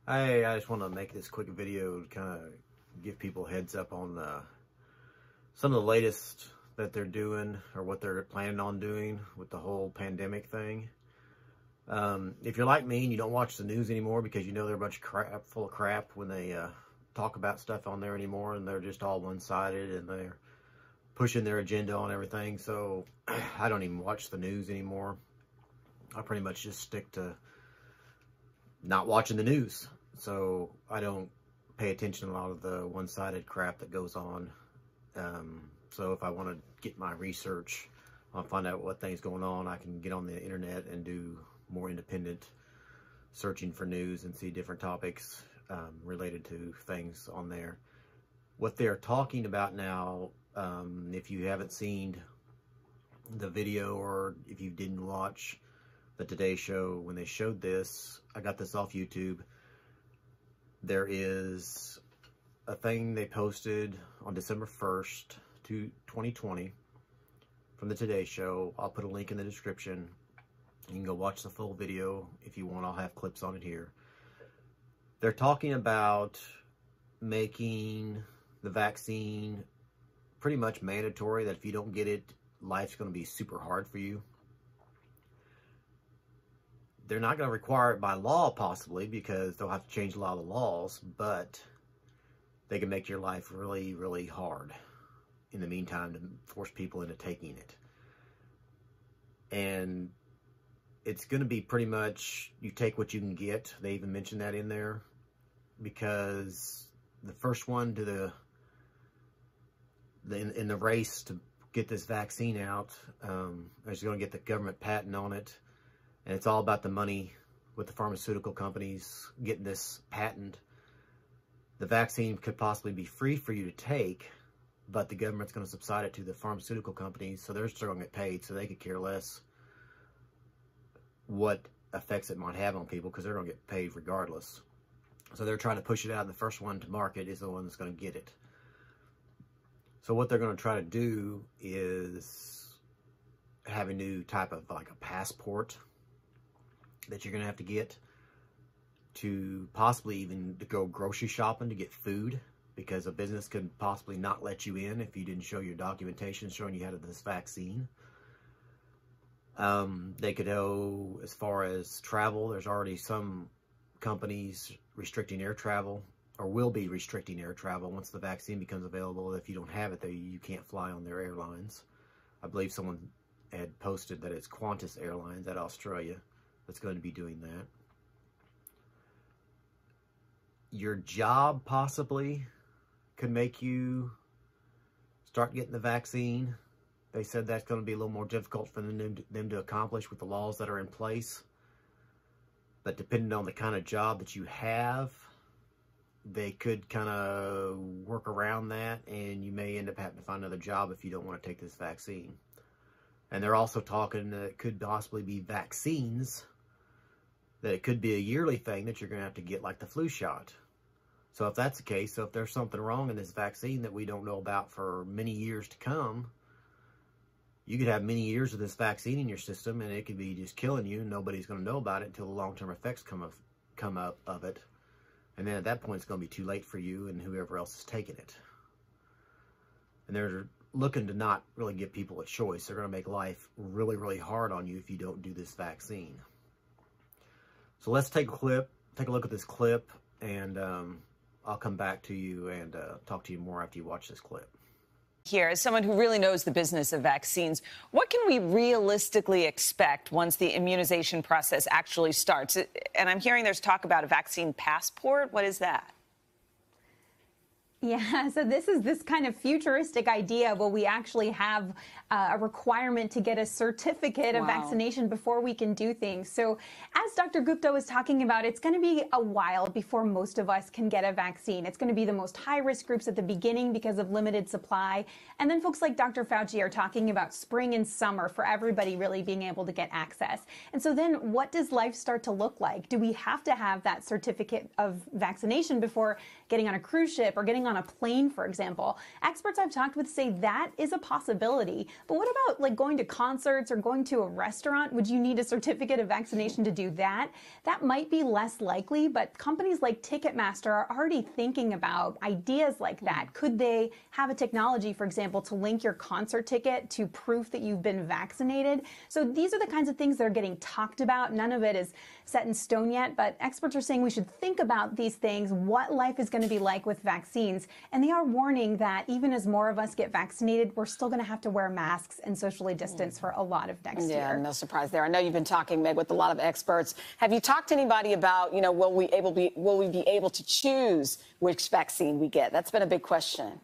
I just want to make this quick video to kind of give people heads up on some of the latest that they're doing or what they're planning on doing with the whole pandemic thing. If you're like me and you don't watch the news anymore because you know they're a bunch of crap, full of crap when they talk about stuff on there anymore, and they're just all one-sided and they're pushing their agenda on everything. So I don't even watch the news anymore. I pretty much just stick to not watching the news. So I don't pay attention to a lot of the one-sided crap that goes on. So if I want to get my research, I'll find out what things going on. I can get on the internet and do more independent searching for news and see different topics related to things on there. What they're talking about now, if you haven't seen the video or if you didn't watch the Today Show when they showed this, I got this off YouTube. There is a thing they posted on December 1st, 2020 from the Today Show. I'll put a link in the description. You can go watch the full video if you want. I'll have clips on it here. They're talking about making the vaccine pretty much mandatory, that if you don't get it, life's going to be super hard for you. They're not going to require it by law, possibly, because they'll have to change a lot of the laws, but they can make your life really, really hard in the meantime to force people into taking it. And it's going to be pretty much, you take what you can get. They even mentioned that in there, because the first one to in the race to get this vaccine out, is going to get the government patent on it. And it's all about the money with the pharmaceutical companies getting this patent. The vaccine could possibly be free for you to take, but the government's going to subside it to the pharmaceutical companies, so they're still going to get paid, so they could care less what effects it might have on people, because they're going to get paid regardless. So they're trying to push it out, and the first one to market is the one that's going to get it. So what they're going to try to do is have a new type of like a passport that you're going to have to get to possibly even to go grocery shopping to get food, because a business could possibly not let you in if you didn't show your documentation showing you had this vaccine. They could go as far as travel. There's already some companies restricting air travel, or will be restricting air travel once the vaccine becomes available. If you don't have it, you can't fly on their airlines. I believe someone had posted that it's Qantas Airlines at Australia that's going to be doing that. Your job possibly could make you start getting the vaccine. They said that's going to be a little more difficult for them to accomplish with the laws that are in place. But depending on the kind of job that you have, they could kind of work around that, and you may end up having to find another job if you don't want to take this vaccine. And they're also talking that it could possibly be vaccines, that it could be a yearly thing that you're going to have to get, like the flu shot. So if that's the case, so if there's something wrong in this vaccine that we don't know about for many years to come, you could have many years of this vaccine in your system, and it could be just killing you, and nobody's going to know about it until the long-term effects come up of it. And then at that point, it's going to be too late for you and whoever else is taking it. And they're looking to not really give people a choice. They're going to make life really, really hard on you if you don't do this vaccine. So let's take a look at this clip, and I'll come back to you and talk to you more after you watch this clip. Here, as someone who really knows the business of vaccines, what can we realistically expect once the immunization process actually starts? And I'm hearing there's talk about a vaccine passport. What is that? Yeah, so this is this kind of futuristic idea where we actually have a requirement to get a certificate of vaccination before we can do things. So as Dr. Gupta was talking about, it's going to be a while before most of us can get a vaccine. It's going to be the most high-risk groups at the beginning because of limited supply. And then folks like Dr. Fauci are talking about spring and summer for everybody really being able to get access. And so then what does life start to look like? Do we have to have that certificate of vaccination before getting on a cruise ship or getting on on a plane, for example. Experts I've talked with say that is a possibility. But what about like going to concerts or going to a restaurant? Would you need a certificate of vaccination to do that? That might be less likely, but companies like Ticketmaster are already thinking about ideas like that. Could they have a technology, for example, to link your concert ticket to proof that you've been vaccinated? So these are the kinds of things that are getting talked about. None of it is set in stone yet, but experts are saying we should think about these things, what life is going to be like with vaccines. And they are warning that even as more of us get vaccinated, we're still going to have to wear masks and socially distance for a lot of next year. Yeah, no surprise there. I know you've been talking, Meg, with a lot of experts. Have you talked to anybody about, will we be able to choose which vaccine we get? That's been a big question.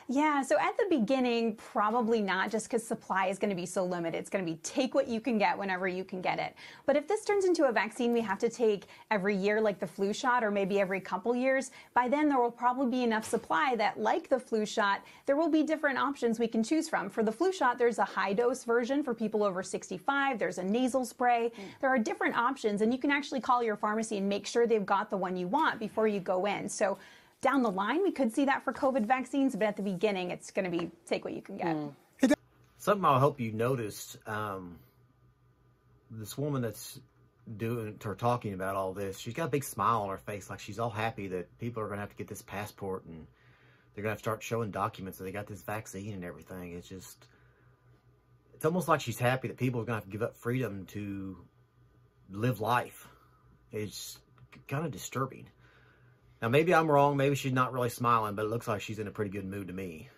Yeah, so at the beginning, probably not, just because supply is going to be so limited. It's going to be take what you can get whenever you can get it. But if this turns into a vaccine we have to take every year, like the flu shot, or maybe every couple years, by then there will probably be enough supply that, like the flu shot, there will be different options we can choose from. For the flu shot, there's a high-dose version for people over 65. There's a nasal spray. There are different options, and you can actually call your pharmacy and make sure they've got the one you want before you go in. So down the line, we could see that for COVID vaccines, but at the beginning, it's going to be take what you can get. Something I hope you noticed, this woman that's talking about all this, she's got a big smile on her face, like she's all happy that people are going to have to get this passport and they're going to have to start showing documents that they got this vaccine and everything. It's almost like she's happy that people are going to have to give up freedom to live life. It's kind of disturbing. Now, maybe I'm wrong. Maybe she's not really smiling, but it looks like she's in a pretty good mood to me.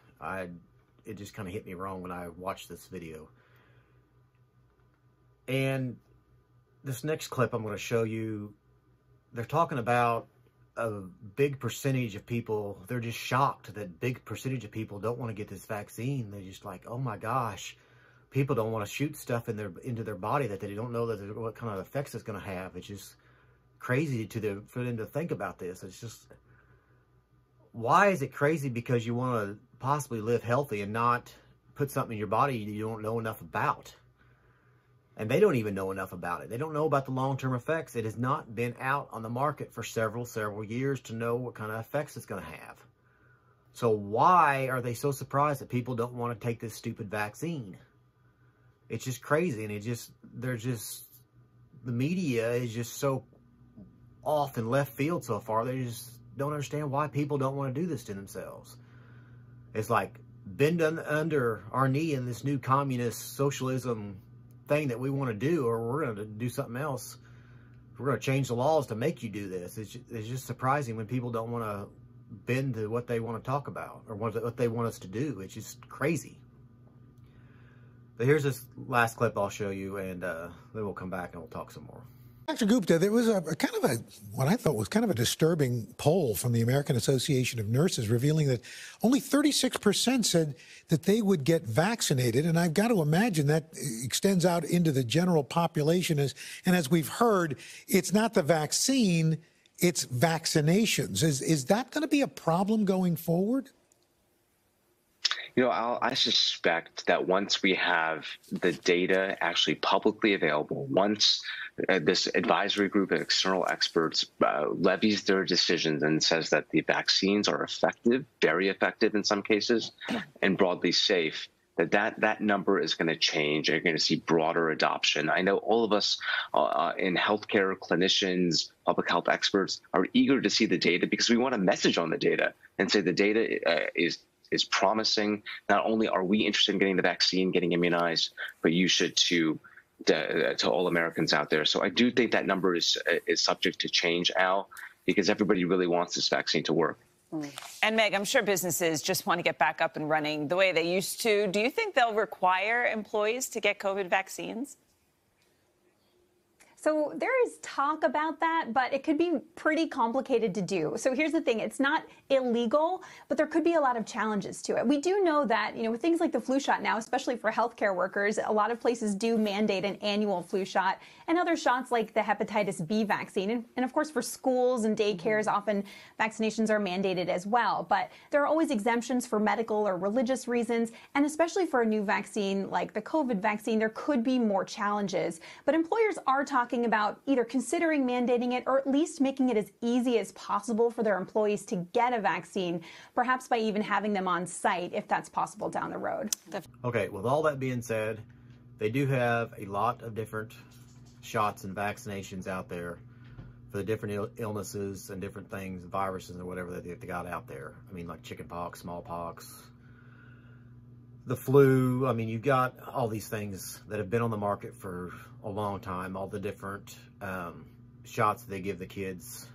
It just kind of hit me wrong when I watched this video. And this next clip I'm going to show you, they're talking about a big percentage of people. They're just shocked that big percentage of people don't want to get this vaccine. They're just like, oh my gosh, people don't want to shoot stuff into their body that they don't know what kind of effects it's going to have. It's just crazy for them to think about this. It's just, why is it crazy? Because you want to possibly live healthy and not put something in your body you don't know enough about. And they don't even know enough about it. They don't know about the long-term effects. It has not been out on the market for several years to know what kind of effects it's going to have. So why are they so surprised that people don't want to take this stupid vaccine? It's just crazy. And the media is just so off in left field so far. They just don't understand why people don't want to do this to themselves. It's like bend under our knee in this new communist socialism thing that we want to do, or we're going to do something else. We're going to change the laws to make you do this. It's just surprising when people don't want to bend to what they want to talk about or what they want us to do. It's just crazy. But here's this last clip I'll show you, and then we'll come back and we'll talk some more. Dr. Gupta, there was what I thought was kind of a disturbing poll from the American Association of Nurses revealing that only 36% said that they would get vaccinated. And I've got to imagine that extends out into the general population. And as we've heard, it's not the vaccine, it's vaccinations. Is that going to be a problem going forward? I suspect that once we have the data actually publicly available, once this advisory group of external experts levies their decisions and says that the vaccines are effective, very effective in some cases, and broadly safe, that number is going to change. You're going to see broader adoption. I know all of us in healthcare, clinicians, public health experts are eager to see the data because we want a message on the data and say the data is promising. Not only are we interested in getting the vaccine, getting immunized, but you should too, to all Americans out there. So I do think that number is subject to change, Al, because everybody really wants this vaccine to work. And Meg, I'm sure businesses just want to get back up and running the way they used to. Do you think they'll require employees to get COVID vaccines? So there is talk about that, but it could be pretty complicated to do. So here's the thing. It's not illegal, but there could be a lot of challenges to it. We do know that, with things like the flu shot now, especially for healthcare workers, a lot of places do mandate an annual flu shot, and other shots like the hepatitis B vaccine. And of course, for schools and daycares, often vaccinations are mandated as well. But there are always exemptions for medical or religious reasons. And especially for a new vaccine like the COVID vaccine, there could be more challenges. But employers are talking talking about either considering mandating it or at least making it as easy as possible for their employees to get a vaccine, perhaps by even having them on site if that's possible down the road. Okay, with all that being said, they do have a lot of different shots and vaccinations out there for the different illnesses and different things, viruses or whatever that they got out there. I mean, like chickenpox, smallpox, the flu. I mean, you've got all these things that have been on the market for a long time, all the different shots that they give the kids,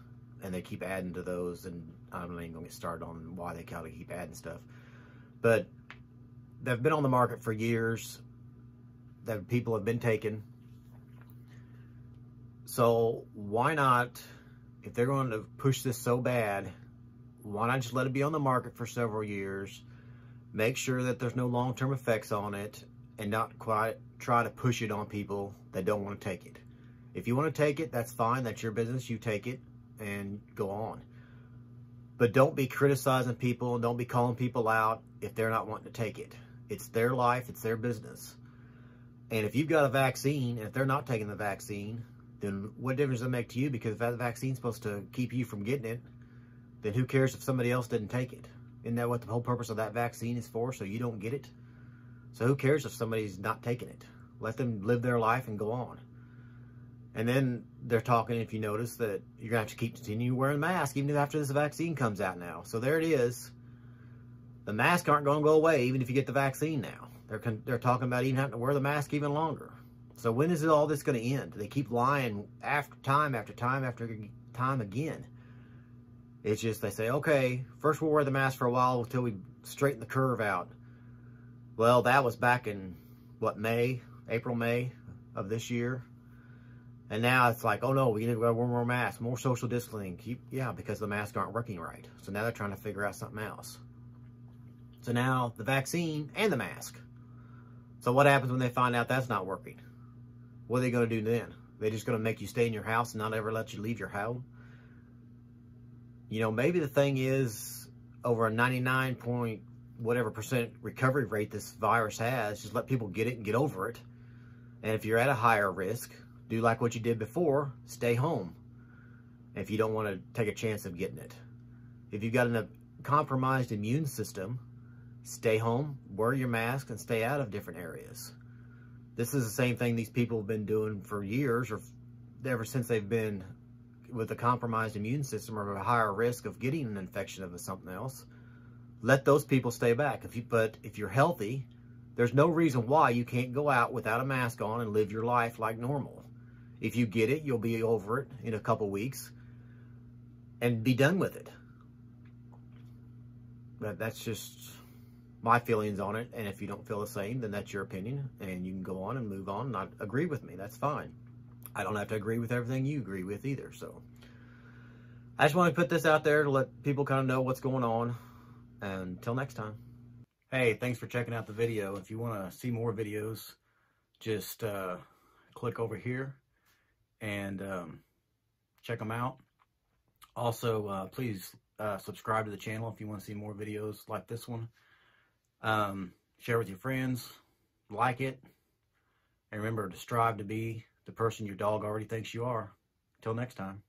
and they keep adding to those. And I'm not even going to get started on why they kind of keep adding stuff. But they've been on the market for years, that people have been taking. So why not, if they're going to push this so bad, why not just let it be on the market for several years, make sure that there's no long-term effects on it, and not quite try to push it on people that don't want to take it. If you want to take it, that's fine. That's your business. You take it and go on. But don't be criticizing people. Don't be calling people out if they're not wanting to take it. It's their life. It's their business. And if you've got a vaccine, and if they're not taking the vaccine, then what difference does it make to you? Because if that vaccine's supposed to keep you from getting it, then who cares if somebody else didn't take it? Isn't that what the whole purpose of that vaccine is for? So you don't get it? So who cares if somebody's not taking it? Let them live their life and go on. And then they're talking, if you notice, that you're going to have to continue wearing a mask even after this vaccine comes out now. So there it is. The masks aren't going to go away even if you get the vaccine now. They're talking about even having to wear the mask even longer. So when is all this going to end? They keep lying after time after time after time again. It's just they say, okay, first we'll wear the mask for a while until we straighten the curve out. Well, that was back in, what, April, May of this year. And now it's like, oh no, we need to wear more masks, more social distancing. Yeah, because the masks aren't working right. So now they're trying to figure out something else. So now the vaccine and the mask. So what happens when they find out that's not working? What are they going to do then? They're just going to make you stay in your house and not ever let you leave your home? You know, maybe the thing is over a 99 point whatever percent recovery rate this virus has, just let people get it and get over it. And if you're at a higher risk, do like what you did before, stay home. If you don't want to take a chance of getting it. If you've got a compromised immune system, stay home, wear your mask, and stay out of different areas. This is the same thing these people have been doing for years, or ever since they've been with a compromised immune system or a higher risk of getting an infection of something else. Let those people stay back. But if you're healthy, there's no reason why you can't go out without a mask on and live your life like normal. If you get it, you'll be over it in a couple weeks and be done with it. But that's just my feelings on it. And if you don't feel the same, then that's your opinion. And you can go on and move on and not agree with me. That's fine. I don't have to agree with everything you agree with either. So I just want to put this out there to let people kind of know what's going on. And until next time. Hey, thanks for checking out the video. If you want to see more videos, just click over here and check them out. Also, please subscribe to the channel if you want to see more videos like this one. Share with your friends, like it, and remember to strive to be the person your dog already thinks you are. Until next time.